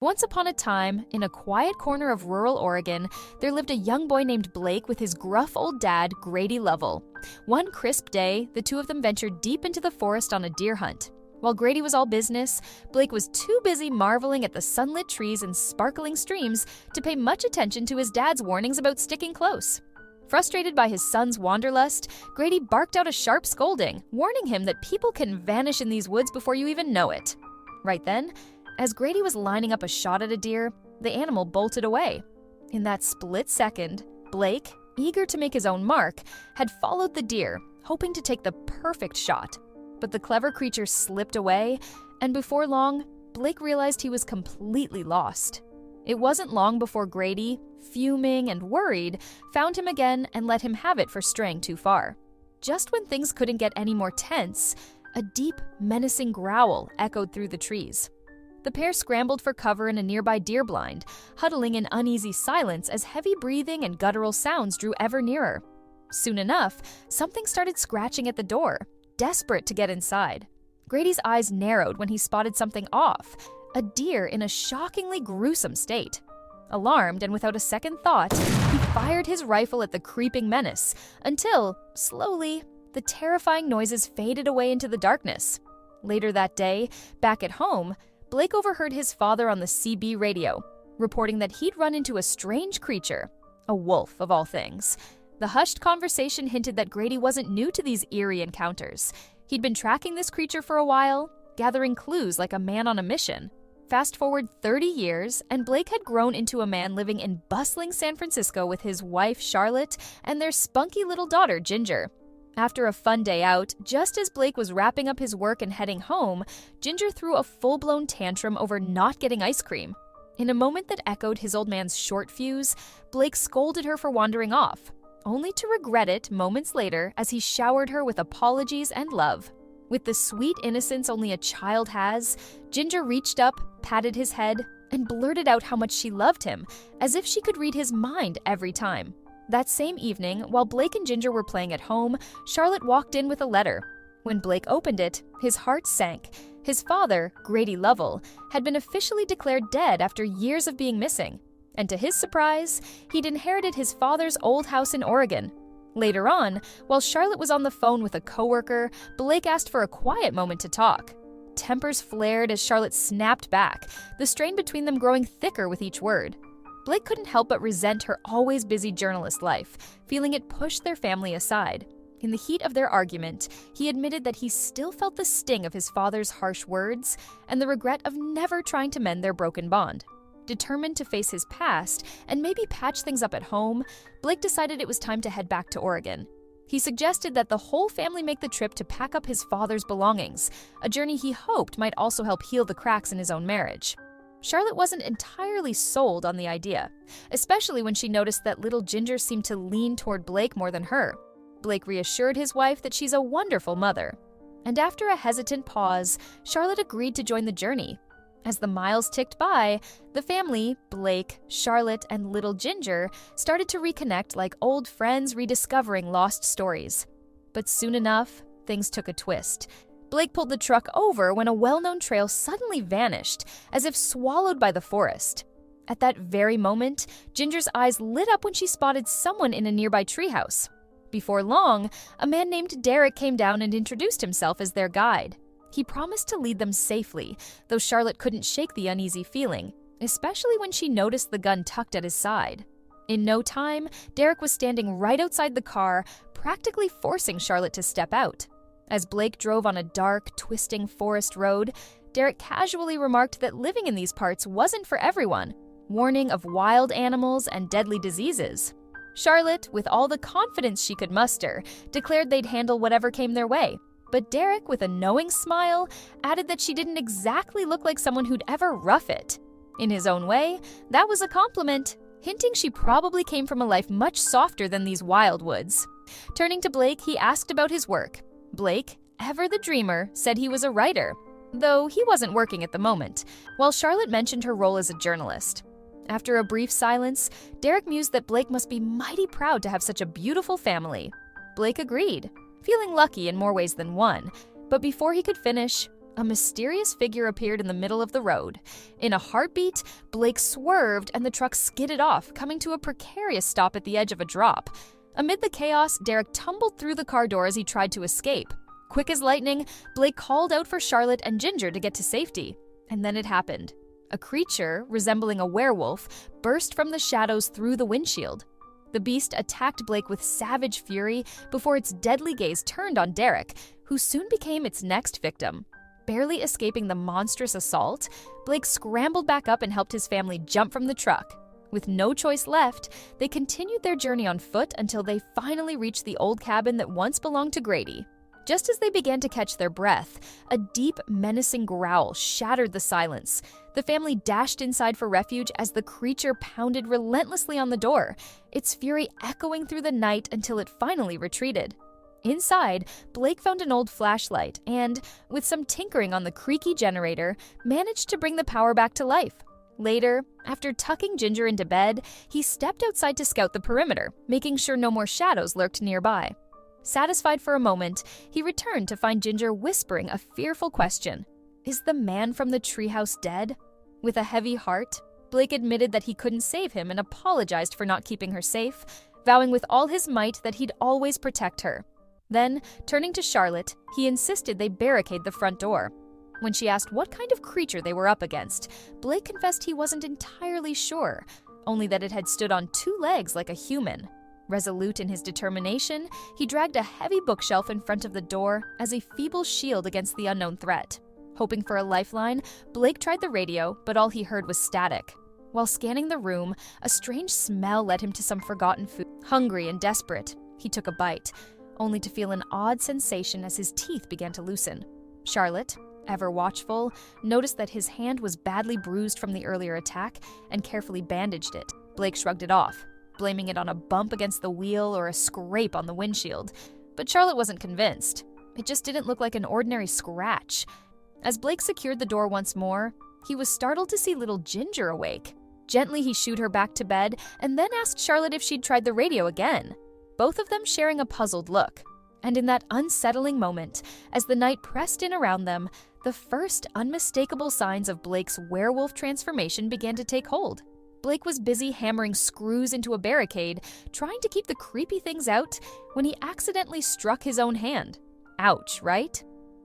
Once upon a time, in a quiet corner of rural Oregon, there lived a young boy named Blake with his gruff old dad, Grady Lovell. One crisp day, the two of them ventured deep into the forest on a deer hunt. While Grady was all business, Blake was too busy marveling at the sunlit trees and sparkling streams to pay much attention to his dad's warnings about sticking close. Frustrated by his son's wanderlust, Grady barked out a sharp scolding, warning him that people can vanish in these woods before you even know it. Right then, as Grady was lining up a shot at a deer, the animal bolted away. In that split second, Blake, eager to make his own mark, had followed the deer, hoping to take the perfect shot. But the clever creature slipped away, and before long, Blake realized he was completely lost. It wasn't long before Grady, fuming and worried, found him again and let him have it for straying too far. Just when things couldn't get any more tense, a deep, menacing growl echoed through the trees. The pair scrambled for cover in a nearby deer blind, huddling in uneasy silence as heavy breathing and guttural sounds drew ever nearer. Soon enough, something started scratching at the door, desperate to get inside. Grady's eyes narrowed when he spotted something off, a deer in a shockingly gruesome state. Alarmed and without a second thought, he fired his rifle at the creeping menace until, slowly, the terrifying noises faded away into the darkness. Later that day, back at home, Blake overheard his father on the CB radio, reporting that he'd run into a strange creature, a wolf of all things. The hushed conversation hinted that Grady wasn't new to these eerie encounters. He'd been tracking this creature for a while, gathering clues like a man on a mission. Fast forward 30 years, and Blake had grown into a man living in bustling San Francisco with his wife, Charlotte, and their spunky little daughter, Ginger. After a fun day out, just as Blake was wrapping up his work and heading home, Ginger threw a full-blown tantrum over not getting ice cream. In a moment that echoed his old man's short fuse, Blake scolded her for wandering off, only to regret it moments later as he showered her with apologies and love. With the sweet innocence only a child has, Ginger reached up, patted his head, and blurted out how much she loved him, as if she could read his mind every time. That same evening, while Blake and Ginger were playing at home, Charlotte walked in with a letter. When Blake opened it, his heart sank. His father, Grady Lovell, had been officially declared dead after years of being missing. And to his surprise, he'd inherited his father's old house in Oregon. Later on, while Charlotte was on the phone with a coworker, Blake asked for a quiet moment to talk. Tempers flared as Charlotte snapped back, the strain between them growing thicker with each word. Blake couldn't help but resent her always busy journalist life, feeling it pushed their family aside. In the heat of their argument, he admitted that he still felt the sting of his father's harsh words and the regret of never trying to mend their broken bond. Determined to face his past and maybe patch things up at home, Blake decided it was time to head back to Oregon. He suggested that the whole family make the trip to pack up his father's belongings, a journey he hoped might also help heal the cracks in his own marriage. Charlotte wasn't entirely sold on the idea, especially when she noticed that little Ginger seemed to lean toward Blake more than her. Blake reassured his wife that she's a wonderful mother. And after a hesitant pause, Charlotte agreed to join the journey. As the miles ticked by, the family, Blake, Charlotte, and little Ginger, started to reconnect like old friends rediscovering lost stories. But soon enough, things took a twist. Blake pulled the truck over when a well-known trail suddenly vanished, as if swallowed by the forest. At that very moment, Ginger's eyes lit up when she spotted someone in a nearby treehouse. Before long, a man named Derek came down and introduced himself as their guide. He promised to lead them safely, though Charlotte couldn't shake the uneasy feeling, especially when she noticed the gun tucked at his side. In no time, Derek was standing right outside the car, practically forcing Charlotte to step out. As Blake drove on a dark, twisting forest road, Derek casually remarked that living in these parts wasn't for everyone, warning of wild animals and deadly diseases. Charlotte, with all the confidence she could muster, declared they'd handle whatever came their way. But Derek, with a knowing smile, added that she didn't exactly look like someone who'd ever rough it. In his own way, that was a compliment, hinting she probably came from a life much softer than these wild woods. Turning to Blake, he asked about his work. Blake, ever the dreamer, said he was a writer, though he wasn't working at the moment, while Charlotte mentioned her role as a journalist. After a brief silence, Derek mused that Blake must be mighty proud to have such a beautiful family. Blake agreed, feeling lucky in more ways than one, but before he could finish, A mysterious figure appeared in the middle of the road. In a heartbeat, Blake swerved and the truck skidded off, coming to a precarious stop at the edge of a drop. Amid the chaos, Derek tumbled through the car door as he tried to escape. Quick as lightning, Blake called out for Charlotte and Ginger to get to safety. And then it happened. A creature, resembling a werewolf, burst from the shadows through the windshield. The beast attacked Blake with savage fury before its deadly gaze turned on Derek, who soon became its next victim. Barely escaping the monstrous assault, Blake scrambled back up and helped his family jump from the truck. With no choice left, they continued their journey on foot until they finally reached the old cabin that once belonged to Grady. Just as they began to catch their breath, a deep, menacing growl shattered the silence. The family dashed inside for refuge as the creature pounded relentlessly on the door, its fury echoing through the night until it finally retreated. Inside, Blake found an old flashlight and, with some tinkering on the creaky generator, managed to bring the power back to life. Later, after tucking Ginger into bed, he stepped outside to scout the perimeter, making sure no more shadows lurked nearby. Satisfied for a moment, he returned to find Ginger whispering a fearful question. Is the man from the treehouse dead? With a heavy heart, Blake admitted that he couldn't save him and apologized for not keeping her safe, vowing with all his might that he'd always protect her. Then, turning to Charlotte, he insisted they barricade the front door. When she asked what kind of creature they were up against, Blake confessed he wasn't entirely sure, only that it had stood on two legs like a human. Resolute in his determination, he dragged a heavy bookshelf in front of the door as a feeble shield against the unknown threat. Hoping for a lifeline, Blake tried the radio, but all he heard was static. While scanning the room, a strange smell led him to some forgotten food. Hungry and desperate, he took a bite, only to feel an odd sensation as his teeth began to loosen. Charlotte, ever watchful, noticed that his hand was badly bruised from the earlier attack and carefully bandaged it. Blake shrugged it off, blaming it on a bump against the wheel or a scrape on the windshield. But Charlotte wasn't convinced. It just didn't look like an ordinary scratch. As Blake secured the door once more, he was startled to see little Ginger awake. Gently, he shooed her back to bed and then asked Charlotte if she'd tried the radio again, both of them sharing a puzzled look. And in that unsettling moment, as the night pressed in around them, the first unmistakable signs of Blake's werewolf transformation began to take hold. Blake was busy hammering screws into a barricade, trying to keep the creepy things out, when he accidentally struck his own hand. Ouch, right?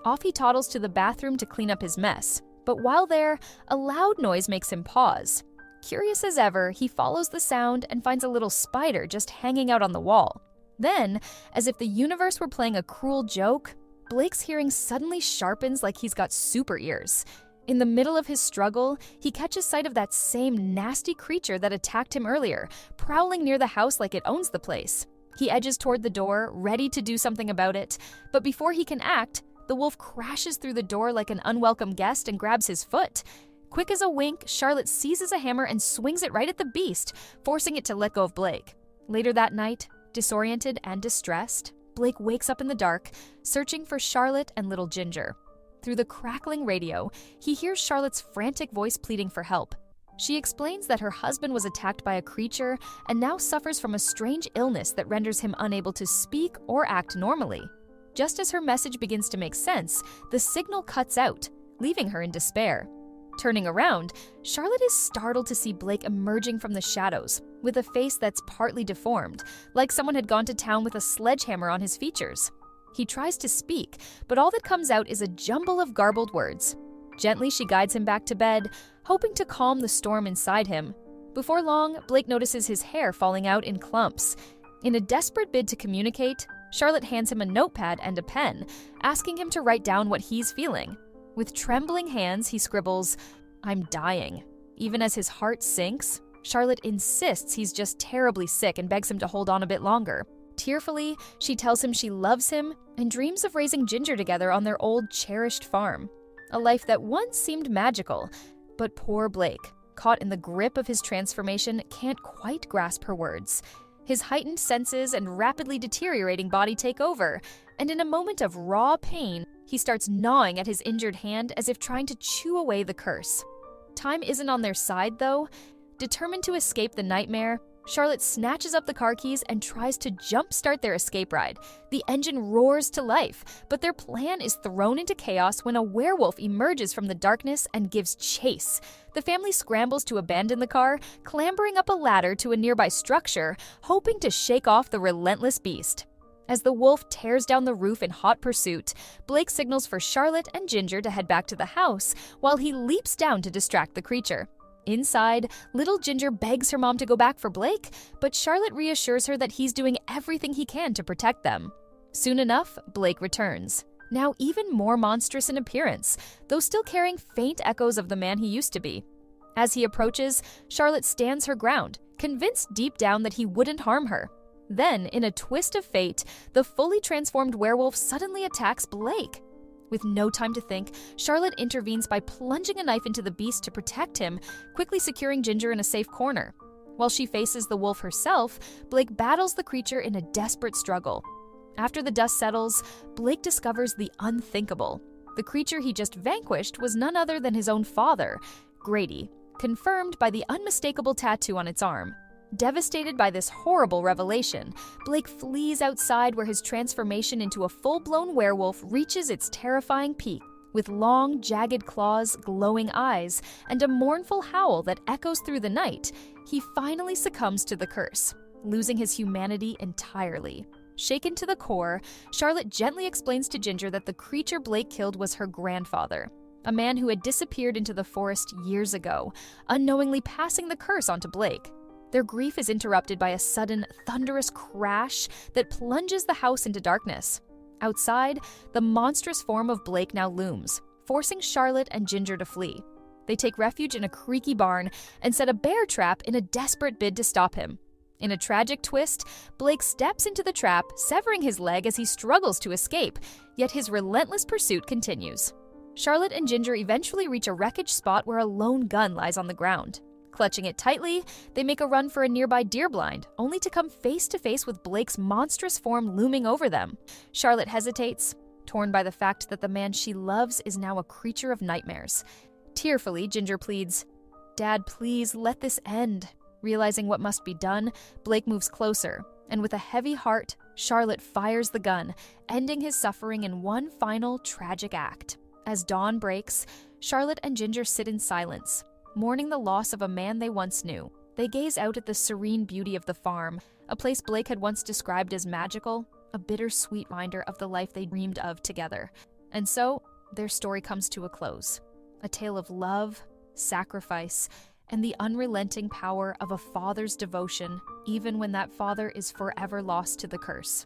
Off he toddles to the bathroom to clean up his mess. But while there, a loud noise makes him pause. Curious as ever, he follows the sound and finds a little spider just hanging out on the wall. Then, as if the universe were playing a cruel joke, Blake's hearing suddenly sharpens like he's got super ears. In the middle of his struggle, he catches sight of that same nasty creature that attacked him earlier, prowling near the house like it owns the place. He edges toward the door, ready to do something about it, but before he can act, the wolf crashes through the door like an unwelcome guest and grabs his foot. Quick as a wink, Charlotte seizes a hammer and swings it right at the beast, forcing it to let go of Blake. Later that night, disoriented and distressed, Blake wakes up in the dark, searching for Charlotte and little Ginger. Through the crackling radio, he hears Charlotte's frantic voice pleading for help. She explains that her husband was attacked by a creature and now suffers from a strange illness that renders him unable to speak or act normally. Just as her message begins to make sense, the signal cuts out, leaving her in despair. Turning around, Charlotte is startled to see Blake emerging from the shadows, with a face that's partly deformed, like someone had gone to town with a sledgehammer on his features. He tries to speak, but all that comes out is a jumble of garbled words. Gently, she guides him back to bed, hoping to calm the storm inside him. Before long, Blake notices his hair falling out in clumps. In a desperate bid to communicate, Charlotte hands him a notepad and a pen, asking him to write down what he's feeling. With trembling hands, he scribbles, "I'm dying." Even as his heart sinks, Charlotte insists he's just terribly sick and begs him to hold on a bit longer. Tearfully, she tells him she loves him and dreams of raising Ginger together on their old, cherished farm. A life that once seemed magical, but poor Blake, caught in the grip of his transformation, can't quite grasp her words. His heightened senses and rapidly deteriorating body take over, and in a moment of raw pain, he starts gnawing at his injured hand as if trying to chew away the curse. Time isn't on their side, though. Determined to escape the nightmare, Charlotte snatches up the car keys and tries to jumpstart their escape ride. The engine roars to life, but their plan is thrown into chaos when a werewolf emerges from the darkness and gives chase. The family scrambles to abandon the car, clambering up a ladder to a nearby structure, hoping to shake off the relentless beast. As the wolf tears down the roof in hot pursuit, Blake signals for Charlotte and Ginger to head back to the house while he leaps down to distract the creature. Inside, little Ginger begs her mom to go back for Blake, but Charlotte reassures her that he's doing everything he can to protect them. Soon enough, Blake returns, now even more monstrous in appearance, though still carrying faint echoes of the man he used to be. As he approaches, Charlotte stands her ground, convinced deep down that he wouldn't harm her. Then, in a twist of fate, the fully transformed werewolf suddenly attacks Blake. With no time to think, Charlotte intervenes by plunging a knife into the beast to protect him, quickly securing Ginger in a safe corner. While she faces the wolf herself, Blake battles the creature in a desperate struggle. After the dust settles, Blake discovers the unthinkable. The creature he just vanquished was none other than his own father, Grady, confirmed by the unmistakable tattoo on its arm. Devastated by this horrible revelation, Blake flees outside where his transformation into a full-blown werewolf reaches its terrifying peak. With long, jagged claws, glowing eyes, and a mournful howl that echoes through the night, he finally succumbs to the curse, losing his humanity entirely. Shaken to the core, Charlotte gently explains to Ginger that the creature Blake killed was her grandfather, a man who had disappeared into the forest years ago, unknowingly passing the curse onto Blake. Their grief is interrupted by a sudden, thunderous crash that plunges the house into darkness. Outside, the monstrous form of Blake now looms, forcing Charlotte and Ginger to flee. They take refuge in a creaky barn and set a bear trap in a desperate bid to stop him. In a tragic twist, Blake steps into the trap, severing his leg as he struggles to escape, yet his relentless pursuit continues. Charlotte and Ginger eventually reach a wreckage spot where a lone gun lies on the ground. Clutching it tightly, they make a run for a nearby deer blind, only to come face to face with Blake's monstrous form looming over them. Charlotte hesitates, torn by the fact that the man she loves is now a creature of nightmares. Tearfully, Ginger pleads, "Dad, please let this end." Realizing what must be done, Blake moves closer, and with a heavy heart, Charlotte fires the gun, ending his suffering in one final tragic act. As dawn breaks, Charlotte and Ginger sit in silence, mourning the loss of a man they once knew. They gaze out at the serene beauty of the farm, a place Blake had once described as magical, a bittersweet reminder of the life they dreamed of together. And so, their story comes to a close. A tale of love, sacrifice, and the unrelenting power of a father's devotion, even when that father is forever lost to the curse.